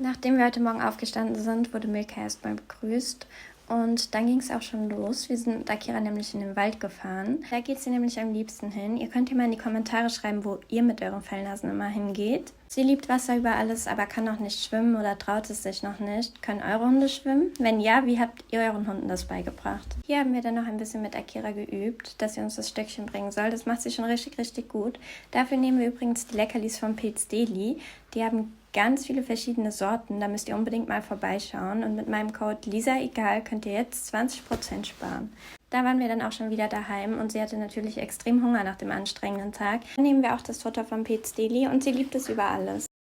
Nachdem wir heute Morgen aufgestanden sind, wurde Milka erstmal begrüßt. Und dann ging es auch schon los. Wir sind mit Akira nämlich in den Wald gefahren. Da geht sie nämlich am liebsten hin. Ihr könnt ja mal in die Kommentare schreiben, wo ihr mit euren Fellnasen immer hingeht. Sie liebt Wasser über alles, aber kann noch nicht schwimmen oder traut es sich noch nicht. Können eure Hunde schwimmen? Wenn ja, wie habt ihr euren Hunden das beigebracht? Hier haben wir dann noch ein bisschen mit Akira geübt, dass sie uns das Stöckchen bringen soll. Das macht sie schon richtig, richtig gut. Dafür nehmen wir übrigens die Leckerlis von Pete's Deli. Die haben ganz viele verschiedene Sorten, da müsst ihr unbedingt mal vorbeischauen. Und mit meinem Code LISAEGAL könnt ihr jetzt 20% sparen. Da waren wir dann auch schon wieder daheim und sie hatte natürlich extrem Hunger nach dem anstrengenden Tag. Dann nehmen wir auch das Futter von Pete's Deli und sie liebt es über alles.